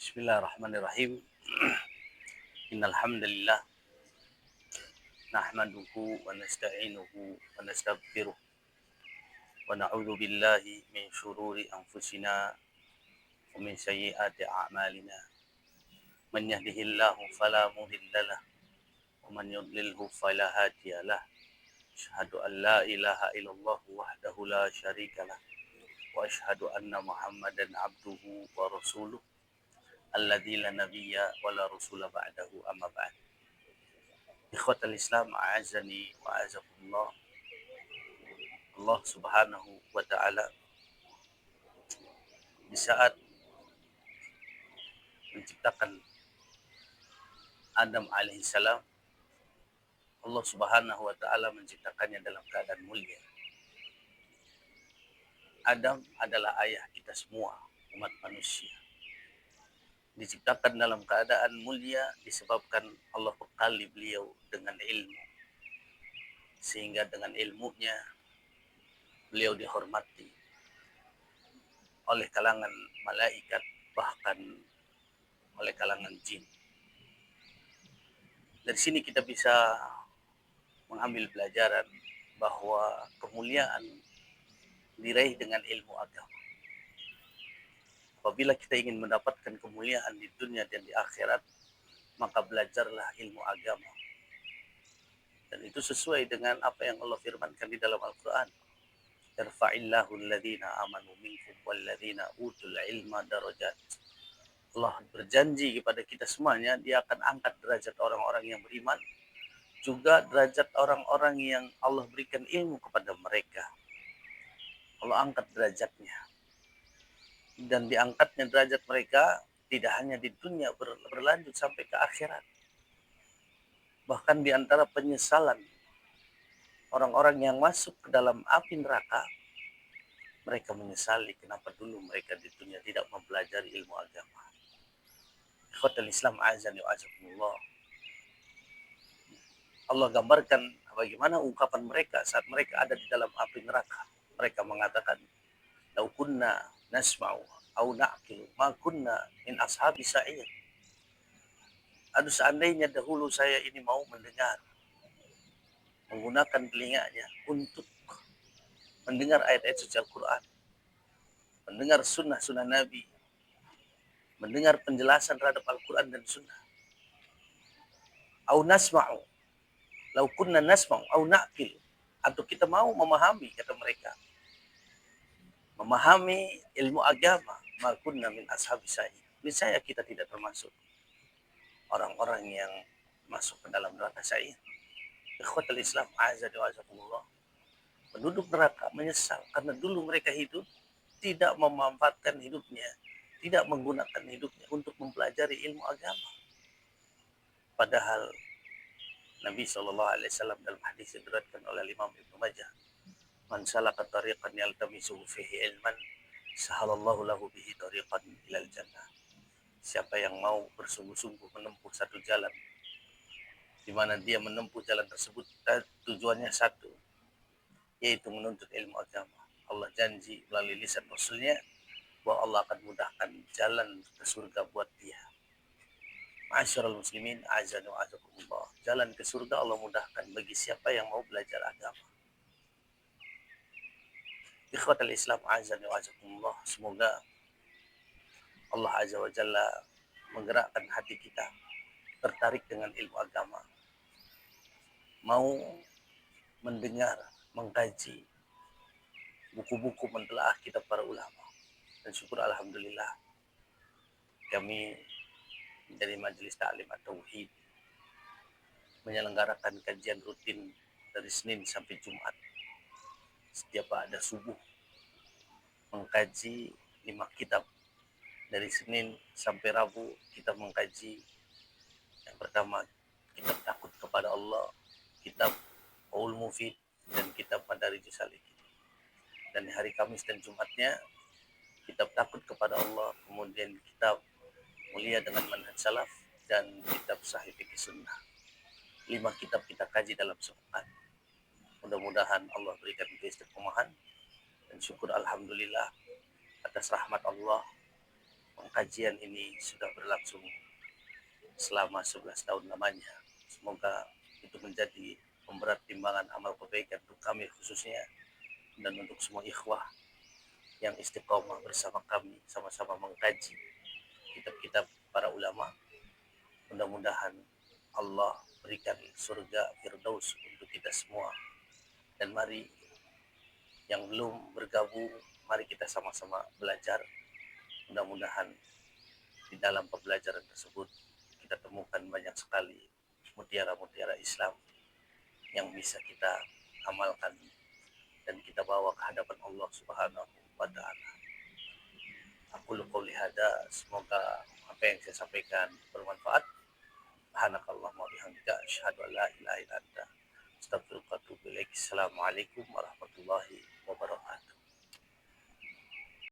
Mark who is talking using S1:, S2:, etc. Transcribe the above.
S1: Bismillahirrahmanirrahim. Innal hamdalillah nahmaduhu wa nasta'inuhu wa nastaghfiruh wa na'udzu billahi min shururi anfusina wa min sayyiati a'malina. Man yahdihillahu fala mudhillalah wa man yudlilhu fala hadiyalah. Asyhadu an la ilaha illallah wahdahu la syarikalah wa asyhadu anna Muhammadan abduhu wa rasuluh alladzi la nabiyya wa la rasula ba'dahu amma ba'd. Ikhwatal Islam, a'azani wa a'azakumullah. Allah Subhanahu wa taala di saat menciptakan Adam alaihissalam, Allah Subhanahu wa taala menciptakannya dalam keadaan mulia. Adam adalah ayah kita semua, umat manusia. Diciptakan dalam keadaan mulia disebabkan Allah bekali beliau dengan ilmu. Sehingga dengan ilmunya beliau dihormati oleh kalangan malaikat, bahkan oleh kalangan jin. Dari sini kita bisa mengambil pelajaran bahwa kemuliaan diraih dengan ilmu agama. Apabila kita ingin mendapatkan kemuliaan di dunia dan di akhirat, maka belajarlah ilmu agama. Dan itu sesuai dengan apa yang Allah firmankan di dalam Al-Quran. Yarfa'illahu alladhina amanu minkum walladhina utul ilma darajat. Allah berjanji kepada kita semuanya, dia akan angkat derajat orang-orang yang beriman, juga derajat orang-orang yang Allah berikan ilmu kepada mereka. Allah angkat derajatnya. Dan diangkatnya derajat mereka tidak hanya di dunia, berlanjut sampai ke akhirat. Bahkan di antara penyesalan orang-orang yang masuk ke dalam api neraka, mereka menyesali kenapa dulu mereka di dunia tidak mempelajari ilmu agama. Ikhwatul Islam, azani wa azakumullah. Allah gambarkan bagaimana ungkapan mereka saat mereka ada di dalam api neraka. Mereka mengatakan, "Lau kunna nasma'u au na'qilu ma kunna min ashabi sa'ir." Aduh, seandainya dahulu saya ini mau mendengar, menggunakan telinganya untuk mendengar ayat-ayat suci Al-Quran, mendengar sunnah-sunnah Nabi, mendengar penjelasan terhadap Al-Quran dan sunnah. Au nasma'u, lau kunna nasma'u au na'qilu, atau kita mau memahami, kata mereka, memahami ilmu agama, ma kunna min ashabi sa'ir. Niscaya kita tidak termasuk orang-orang yang masuk ke dalam neraka sa'ir. Ikhwatul Islam, azza wa jazakumullah. Penduduk neraka menyesal karena dulu mereka hidup tidak memanfaatkan hidupnya, tidak menggunakan hidupnya untuk mempelajari ilmu agama. Padahal Nabi SAW dalam hadis yang diriwayatkan oleh Imam Ibnu Majah, "Man salaka tariqan yaltamisu fihi ilman, sahalallahu lahu bihi tariqan ilal jannah." Siapa yang mau bersungguh-sungguh menempuh satu jalan, di mana dia menempuh jalan tersebut tujuannya satu, yaitu menuntut ilmu agama, Allah janji melalui lisan Rasulnya bahwa Allah akan mudahkan jalan ke surga buat dia. Ma'asyiral muslimin, azan wa azakumullah. Jalan ke surga Allah mudahkan bagi siapa yang mau belajar agama. Ikhwatal Islam, azan wa azakumullah. Semoga Allah azza wa jalla menggerakkan hati kita tertarik dengan ilmu agama, mau mendengar, mengkaji buku-buku mentelaah kitab para ulama. Dan syukur alhamdulillah kami dari Majelis Ta'lim At-Tauhid menyelenggarakan kajian rutin dari Senin sampai Jumat. Setiap ada subuh mengkaji 5 kitab. Dari Senin sampai Rabu kita mengkaji yang pertama kitab Takut kepada Allah, kitab Qaul Mufid, dan kitab Madarijus Salikin. Dan hari Kamis dan Jumatnya kitab Takut kepada Allah, kemudian kitab Mulia dengan Manhaj Salaf, dan kitab Sahih Fiqh Sunnah. 5 kitab kita kaji dalam sepekan. Mudah-mudahan Allah berikan keistiqomahan dan syukur alhamdulillah atas rahmat Allah pengkajian ini sudah berlangsung selama 11 tahun lamanya. Semoga itu menjadi pemberat timbangan amal kebaikan untuk kami khususnya dan untuk semua ikhwah yang istiqomah bersama kami sama-sama mengkaji kitab-kitab para ulama. Mudah-mudahan Allah berikan surga Firdaus untuk kita semua. Dan mari yang belum bergabung, mari kita sama-sama belajar. Mudah-mudahan di dalam pembelajaran tersebut kita temukan banyak sekali mutiara-mutiara Islam yang bisa kita amalkan dan kita bawa ke hadapan Allah Subhanahu wa taala. Aku qouli hada, semoga apa yang saya sampaikan bermanfaat. Subhanakallahumma wa bihamdika asyhadu an la ilaha illa anta astaghfiruka wa atubu ilaik. Assalamualaikum warahmatullahi wabarakatuh.